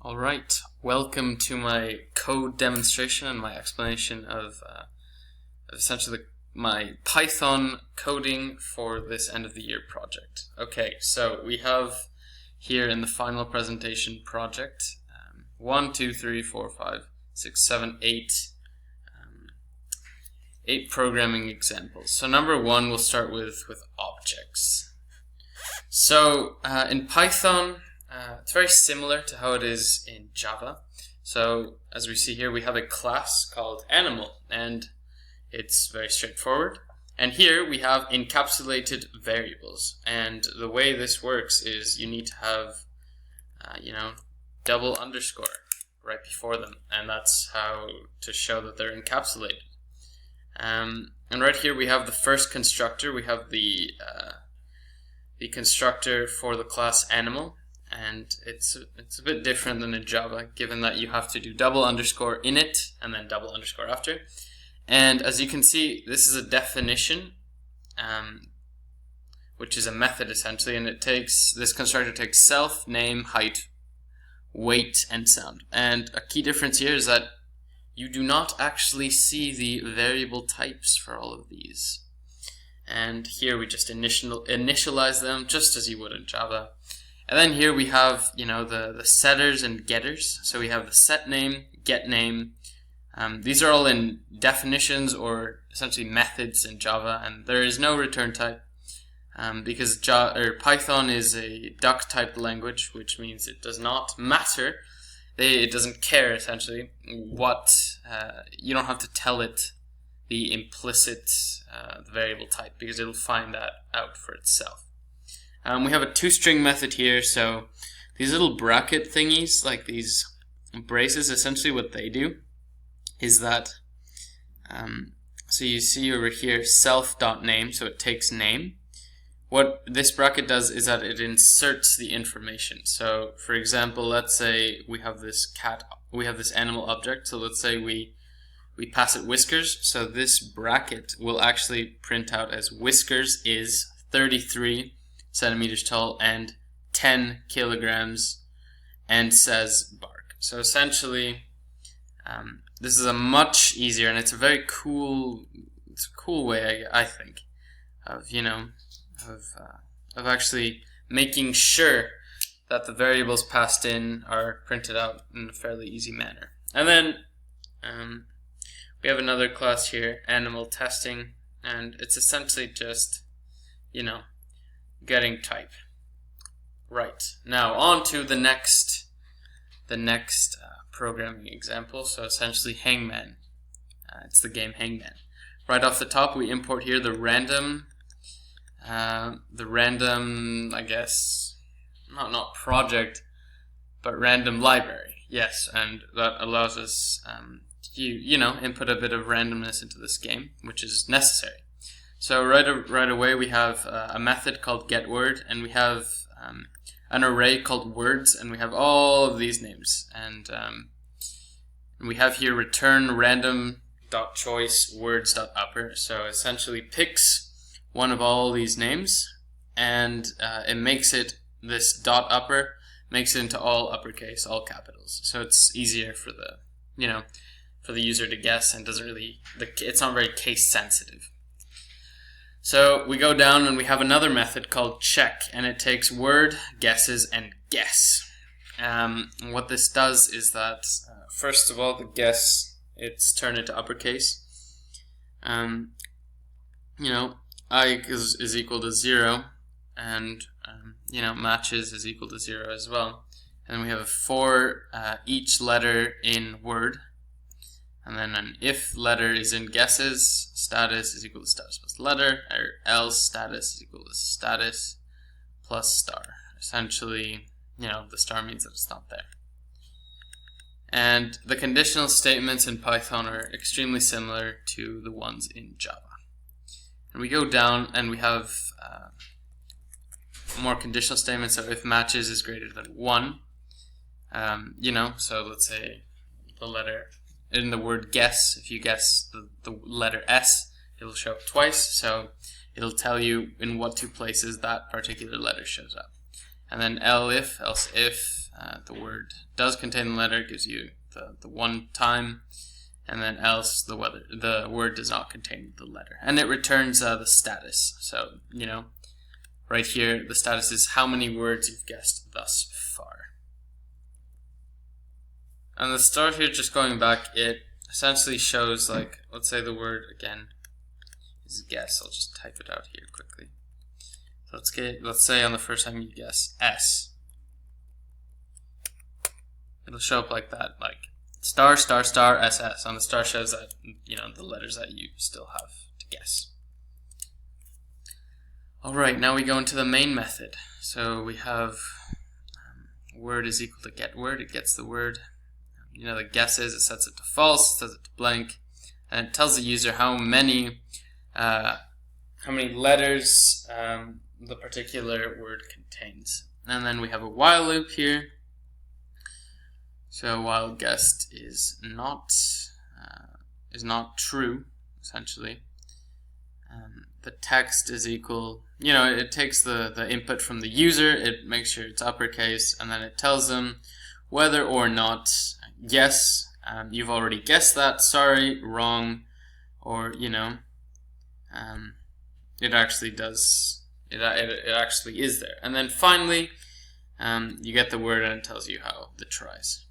Alright, welcome to my code demonstration and my explanation of essentially my Python coding for this end of the year project. Okay, so we have here in the final presentation project 1, 2, 3, 4, 5, 6, 7, 8 programming examples. So number one, we'll start with objects. So in Python, it's very similar to how it is in Java. So as we see here, we have a class called animal, and it's very straightforward. And here we have encapsulated variables, and the way this works is you need to have double underscore right before them, and that's how to show that they're encapsulated. And right here we have the first constructor. We have the constructor for the class animal, and it's a bit different than in Java, given that you have to do double underscore init and then double underscore after. And as you can see, this is a definition, which is a method essentially, and this constructor takes self, name, height, weight, and sound. And a key difference here is that you do not actually see the variable types for all of these. And here we just initialize them just as you would in Java. And then here we have, the setters and getters. So we have the set name, get name. These are all in definitions or essentially methods in Java, and there is no return type because Python is a duck-typed language, which means it does not matter. It doesn't care essentially what you don't have to tell it the implicit variable type, because it'll find that out for itself. We have a toString method here, so these little bracket thingies, like these braces, essentially what they do is that, so you see over here self.name, so it takes name. What this bracket does is that it inserts the information. So for example, let's say we have this animal object, so let's say we pass it whiskers, so this bracket will actually print out as whiskers is 33 centimeters tall and 10 kilograms and says bark. So essentially this is a much easier, and it's a very cool way, I think, of actually making sure that the variables passed in are printed out in a fairly easy manner. And then we have another class here, animal testing, and it's essentially just getting type. Right, now on to the next programming example. So essentially Hangman. It's the game Hangman. Right off the top, we import here the random, I guess, not project, but random library. Yes, and that allows us to input a bit of randomness into this game, which is necessary. So right away we have a method called getWord, and we have an array called words, and we have all of these names, and we have here return random.choice words.upper. So essentially picks one of all these names, and it makes it this dot upper makes it into all uppercase, all capitals. So it's easier for the user to guess, and it's not very case sensitive. So we go down and we have another method called check, and it takes word, guesses, and guess. What this does is that, first of all, the guess, it's turned into uppercase. I is equal to 0, and matches is equal to 0 as well. And then we have for each letter in word. And then an if letter is in guesses, status is equal to status plus letter, or else status is equal to status plus star. Essentially, the star means that it's not there. And the conditional statements in Python are extremely similar to the ones in Java. And we go down and we have more conditional statements. So if matches is greater than 1, so let's say the letter in the word guess, if you guess the letter S, it'll show up twice, so it'll tell you in what two places that particular letter shows up. And then else if, the word does contain the letter, gives you the one time, and then else the word does not contain the letter, and it returns the status. So right here the status is how many words you've guessed thus far. And the start here, just going back, it essentially shows, like, let's say the word again is guess. I'll just type it out here quickly. So let's say on the first time you guess S, it'll show up like that, like star star star SS. On the star shows that the letters that you still have to guess. Alright, now we go into the main method. So we have word is equal to get word. It gets the word. The guesses, it sets it to false, it sets it to blank, and it tells the user how many letters the particular word contains. And then we have a while loop here. So while guessed is not true, essentially. The text is equal, it takes the input from the user, it makes sure it's uppercase, and then it tells them whether or not yes, you've already guessed that, sorry, wrong, or it actually does, it actually is there. And then finally you get the word and it tells you how the tries.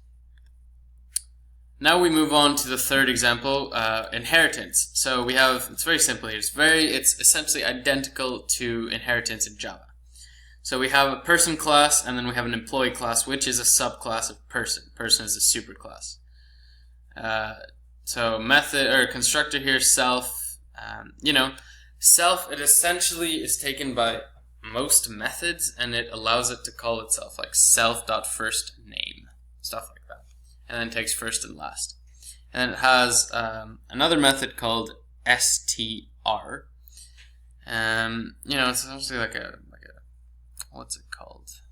Now we move on to the third example, inheritance. So we have, it's very simple here, it's essentially identical to inheritance in Java. So we have a person class, and then we have an employee class, which is a subclass of person. Person is a superclass. So method or constructor here, self. Self, it essentially is taken by most methods, and it allows it to call itself, like self.firstName, stuff like that, and then takes first and last. And it has another method called str. It's essentially like a what's it called?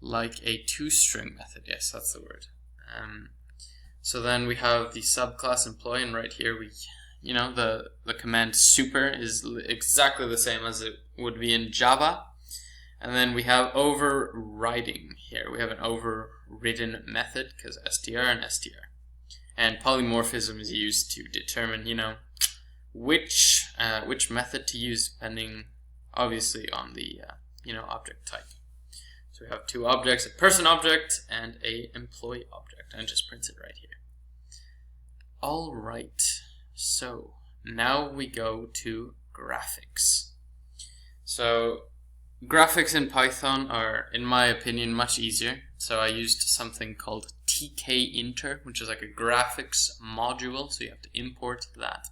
Like a toString method. Yes, that's the word. So then we have the subclass employee, and right here we, the command super is exactly the same as it would be in Java. And then we have overriding here. We have an overridden method because str and str. And polymorphism is used to determine, which method to use depending, obviously, on the object type. So we have two objects, a person object and a employee object, and just prints it right here. Alright, so now we go to graphics. So graphics in Python are, in my opinion, much easier. So I used something called tkinter, which is like a graphics module, so you have to import that.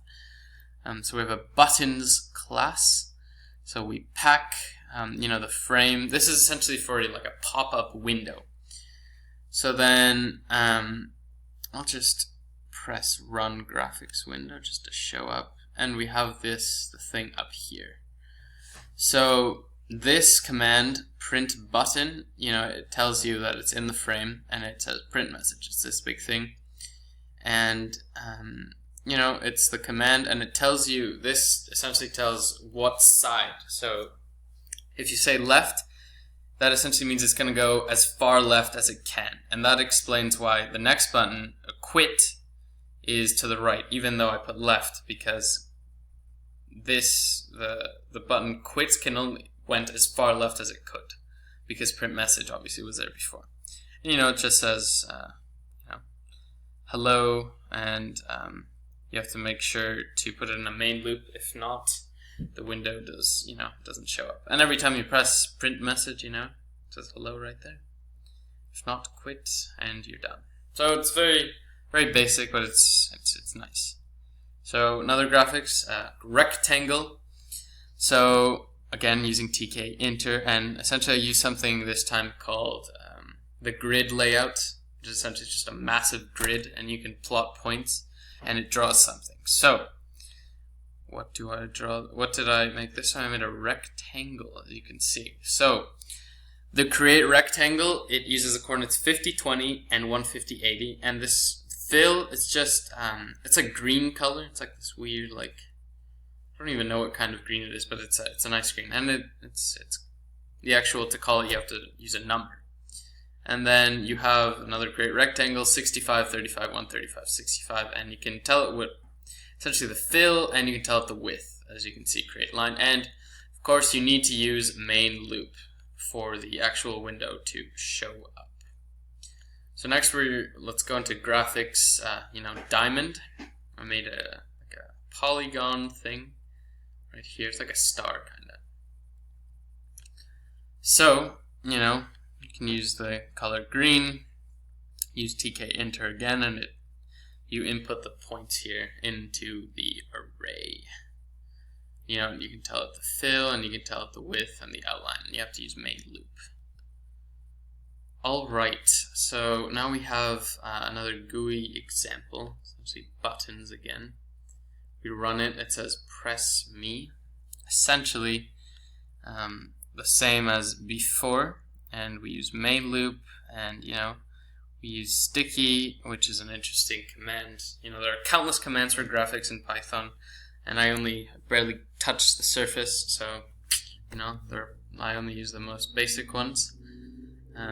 So we have a buttons class. So we pack the frame. This is essentially for like a pop-up window. So then I'll just press run graphics window just to show up, and we have the thing up here. So this command print button, it tells you that it's in the frame, and it says print message. It's this big thing, and it's the command, and it tells you, this essentially tells what side. So if you say left, that essentially means it's going to go as far left as it can. And that explains why the next button, quit, is to the right, even though I put left, because the button quits went as far left as it could, because print message obviously was there before. And, it just says hello, and you have to make sure to put it in a main loop. If not, the window doesn't show up. And every time you press print message, it says hello right there. If not, quit, and you're done. So it's very, very basic, but it's nice. So another graphics, rectangle. So again, using tkinter, and essentially I use something this time called the grid layout, which is essentially just a massive grid, and you can plot points, and it draws something. So what do I draw? What did I make this time? I made a rectangle, as you can see. So the create rectangle, it uses the coordinates 50, 20, and 150, 80, and this fill is just it's a green color. It's like this weird, like, I don't even know what kind of green it is, but it's a nice green, and it's the actual, to call it, you have to use a number, And then you have another great rectangle, 65, 35, 135, 65, and you can tell it what essentially the fill, and you can tell it the width, as you can see, create line. And of course you need to use main loop for the actual window to show up. So next let's go into graphics, diamond. I made a polygon thing right here. It's like a star kind of. So, you can use the color green, use tkinter again, and you input the points here into the array. You can tell it the fill, and you can tell it the width and the outline, and you have to use main loop. Alright, so now we have another GUI example, essentially buttons again. We run it, it says press me, essentially the same as before, and we use main loop, and we use sticky, which is an interesting command. There are countless commands for graphics in Python, and I only barely touch the surface, so I only use the most basic ones.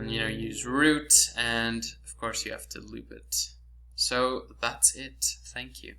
Use root, and of course you have to loop it. So that's it. Thank you.